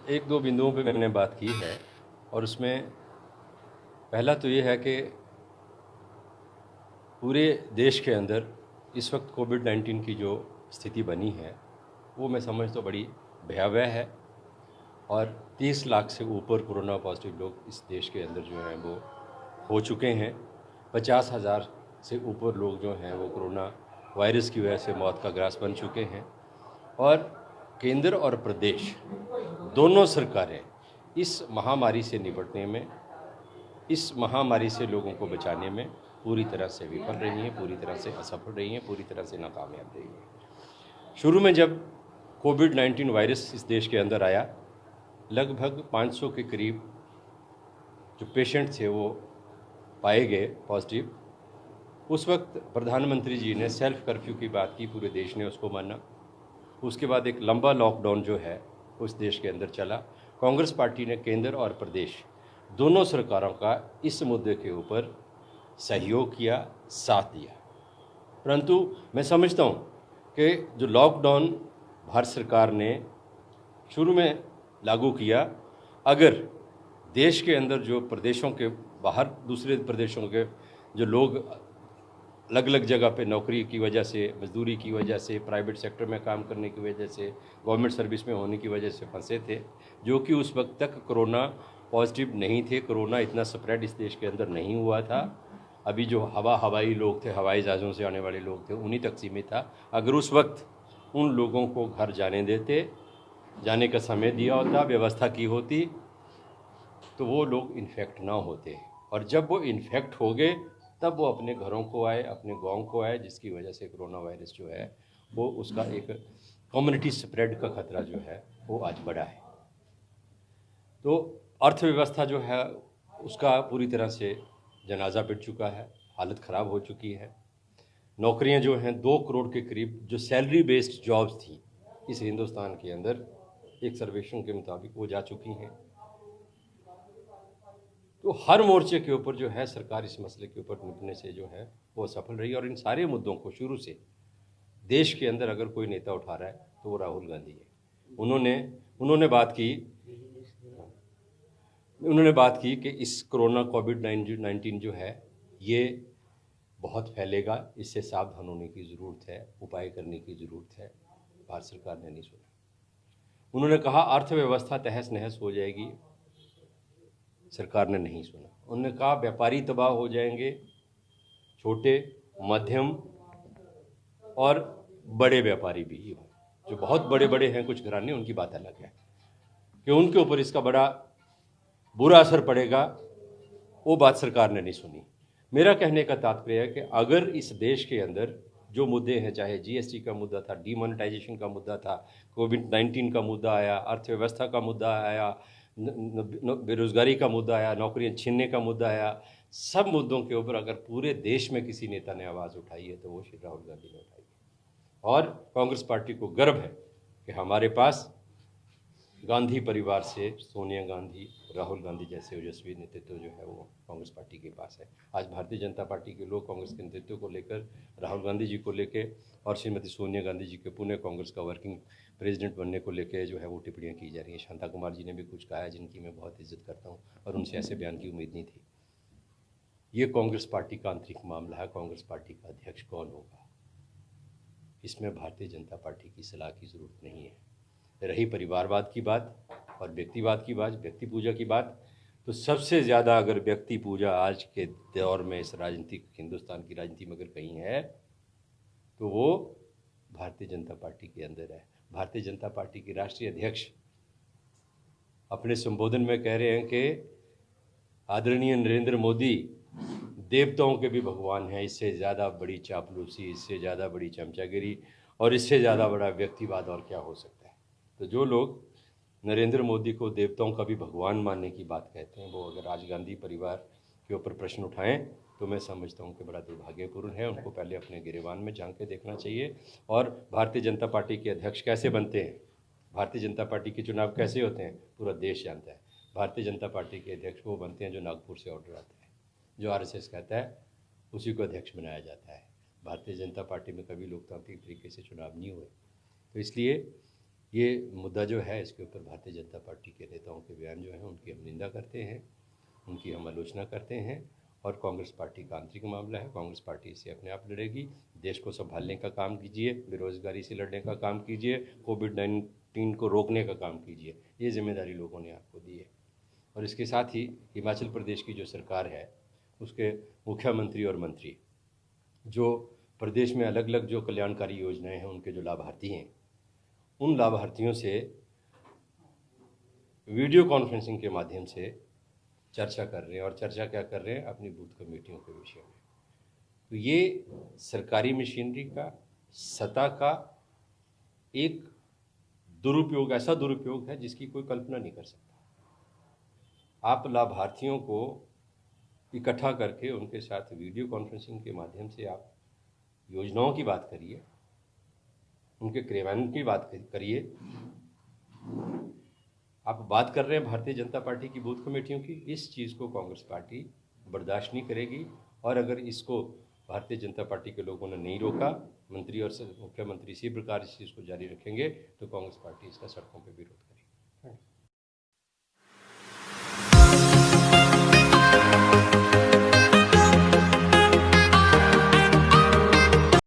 एक दो बिंदुओं पे मैंने बात की है और उसमें पहला तो ये है कि पूरे देश के अंदर इस वक्त कोविड-19 की जो स्थिति बनी है वो मैं समझता हूँ बड़ी भयावह है और 30 लाख से ऊपर कोरोना पॉजिटिव लोग इस देश के अंदर जो हैं वो हो चुके हैं। 50,000 से ऊपर लोग जो हैं वो कोरोना वायरस की वजह से मौत का ग्रास बन चुके हैं और केंद्र और प्रदेश दोनों सरकारें इस महामारी से निपटने में, इस महामारी से लोगों को बचाने में पूरी तरह से विफल रही हैं, पूरी तरह से असफल रही हैं, पूरी तरह से नाकामयाब रही हैं। शुरू में जब कोविड-19 वायरस इस देश के अंदर आया, लगभग 500 के करीब जो पेशेंट थे वो पाए गए पॉजिटिव। उस वक्त प्रधानमंत्री जी ने सेल्फ कर्फ्यू की बात की, पूरे देश ने उसको माना। उसके बाद एक लंबा लॉकडाउन जो है उस देश के अंदर चला। कांग्रेस पार्टी ने केंद्र और प्रदेश दोनों सरकारों का इस मुद्दे के ऊपर सहयोग किया, साथ दिया। परंतु मैं समझता हूँ कि जो लॉकडाउन भारत सरकार ने शुरू में लागू किया, अगर देश के अंदर जो प्रदेशों के बाहर दूसरे प्रदेशों के जो लोग अलग अलग जगह पे नौकरी की वजह से, मजदूरी की वजह से, प्राइवेट सेक्टर में काम करने की वजह से, गवर्नमेंट सर्विस में होने की वजह से फंसे थे, जो कि उस वक्त तक कोरोना पॉजिटिव नहीं थे, कोरोना इतना स्प्रेड इस देश के अंदर नहीं हुआ था। अभी जो हवाई लोग थे, हवाई जहाज़ों से आने वाले लोग थे, उन्हीं तक सीमित था। अगर उस वक्त उन लोगों को घर जाने देते, जाने का समय दिया होता, व्यवस्था की होती, तो वो लोग इन्फेक्ट ना होते। और जब वो इन्फेक्ट हो गए तब वो अपने घरों को आए, अपने गांव को आए, जिसकी वजह से कोरोना वायरस जो है वो उसका एक कम्युनिटी स्प्रेड का खतरा जो है वो आज बढ़ा है। तो अर्थव्यवस्था जो है उसका पूरी तरह से जनाजा पिट चुका है, हालत ख़राब हो चुकी है। नौकरियां जो हैं 2 करोड़ के करीब जो सैलरी बेस्ड जॉब्स थी इस हिंदुस्तान के अंदर, एक सर्वेक्षण के मुताबिक वो जा चुकी हैं। तो हर मोर्चे के ऊपर जो है सरकार इस मसले के ऊपर निपटने से जो है वो सफल रही। और इन सारे मुद्दों को शुरू से देश के अंदर अगर कोई नेता उठा रहा है तो वो राहुल गांधी है। उन्होंने बात की कि इस कोरोना कोविड-19 जो है ये बहुत फैलेगा, इससे सावधान होने की ज़रूरत है, उपाय करने की ज़रूरत है। भारत सरकार ने नहीं सुना। उन्होंने कहा अर्थव्यवस्था तहस नहस हो जाएगी, सरकार ने नहीं सुना। उन्होंने कहा व्यापारी तबाह हो जाएंगे, छोटे, मध्यम और बड़े व्यापारी भी, जो बहुत बड़े बड़े हैं कुछ घराने, उनकी बात अलग है कि उनके ऊपर इसका बड़ा बुरा असर पड़ेगा, वो बात सरकार ने नहीं सुनी। मेरा कहने का तात्पर्य है कि अगर इस देश के अंदर जो मुद्दे हैं, चाहे जीएसटी का मुद्दा था, डीमोनेटाइजेशन का मुद्दा था, कोविड-19 का मुद्दा आया, अर्थव्यवस्था का मुद्दा आया, बेरोजगारी का मुद्दा आया, नौकरियां छीनने का मुद्दा आया, सब मुद्दों के ऊपर अगर पूरे देश में किसी नेता ने आवाज़ उठाई है तो वो श्री राहुल गांधी ने उठाई है। और कांग्रेस पार्टी को गर्व है कि हमारे पास गांधी परिवार से सोनिया गांधी, राहुल गांधी जैसे ओजस्वी नेतृत्व जो है वो कांग्रेस पार्टी के पास है। आज भारतीय जनता पार्टी के लोग कांग्रेस के नेतृत्व को लेकर, राहुल गांधी जी को लेकर और श्रीमती सोनिया गांधी जी के पुणे कांग्रेस का वर्किंग प्रेसिडेंट बनने को लेकर जो है वो टिप्पणियाँ की जा रही हैं। शांता कुमार जी ने भी कुछ कहा है जिनकी मैं बहुत इज्जत करता हूँ और उनसे ऐसे बयान की उम्मीद नहीं थी। ये कांग्रेस पार्टी का आंतरिक मामला है। कांग्रेस पार्टी का अध्यक्ष कौन होगा, इसमें भारतीय जनता पार्टी की सलाह की ज़रूरत नहीं है। रही परिवारवाद की बात और व्यक्तिवाद की बात, व्यक्ति पूजा की बात, तो सबसे ज़्यादा अगर व्यक्ति पूजा आज के दौर में इस राजनीतिक हिंदुस्तान की राजनीति में अगर कहीं है तो वो भारतीय जनता पार्टी के अंदर है। भारतीय जनता पार्टी के राष्ट्रीय अध्यक्ष अपने संबोधन में कह रहे हैं कि आदरणीय नरेंद्र मोदी देवताओं के भी भगवान हैं। इससे ज़्यादा बड़ी चापलूसी, इससे ज़्यादा बड़ी चमचागिरी और इससे ज़्यादा बड़ा व्यक्तिवाद और क्या हो सकता है। तो जो लोग नरेंद्र मोदी को देवताओं का भी भगवान मानने की बात कहते हैं, वो अगर राज गांधी परिवार के ऊपर प्रश्न उठाएं तो मैं समझता हूं कि बड़ा दुर्भाग्यपूर्ण है। उनको पहले अपने गिरेबान में झांक के देखना चाहिए। और भारतीय जनता पार्टी के अध्यक्ष कैसे बनते हैं, भारतीय जनता पार्टी के चुनाव कैसे होते हैं, पूरा देश जानता है। भारतीय जनता पार्टी के अध्यक्ष वो बनते हैं जो नागपुर से ऑर्डर आता है, जो आरएसएस कहता है उसी को अध्यक्ष बनाया जाता है। भारतीय जनता पार्टी में कभी लोकतांत्रिक तरीके से चुनाव नहीं हुए। तो इसलिए ये मुद्दा जो है, इसके ऊपर भारतीय जनता पार्टी के नेताओं के बयान जो हैं उनकी हम निंदा करते हैं, उनकी हम आलोचना करते हैं। और कांग्रेस पार्टी का आंतरिक मामला है, कांग्रेस पार्टी इसे अपने आप लड़ेगी। देश को संभालने का काम कीजिए, बेरोजगारी से लड़ने का काम कीजिए, कोविड-19 को रोकने का काम कीजिए। ये जिम्मेदारी लोगों ने आपको दी है। और इसके साथ ही हिमाचल प्रदेश की जो सरकार है, उसके मुख्यमंत्री और मंत्री जो प्रदेश में अलग अलग जो कल्याणकारी योजनाएं हैं उनके जो लाभार्थी हैं, उन लाभार्थियों से वीडियो कॉन्फ्रेंसिंग के माध्यम से चर्चा कर रहे हैं। और चर्चा क्या कर रहे हैं? अपनी बूथ कमेटियों के विषय में। तो ये सरकारी मशीनरी का, सत्ता का एक दुरुपयोग, ऐसा दुरुपयोग है जिसकी कोई कल्पना नहीं कर सकता। आप लाभार्थियों को इकट्ठा करके उनके साथ वीडियो कॉन्फ्रेंसिंग के माध्यम से आप योजनाओं की बात करिए, उनके क्रियान्वयन की बात करिए। आप बात कर रहे हैं भारतीय जनता पार्टी की बूथ कमेटियों की। इस चीज़ को कांग्रेस पार्टी बर्दाश्त नहीं करेगी। और अगर इसको भारतीय जनता पार्टी के लोगों ने नहीं रोका, मंत्री और मुख्यमंत्री इसी प्रकार इस चीज़ को जारी रखेंगे, तो कांग्रेस पार्टी इसका सड़कों पर विरोध करेगी।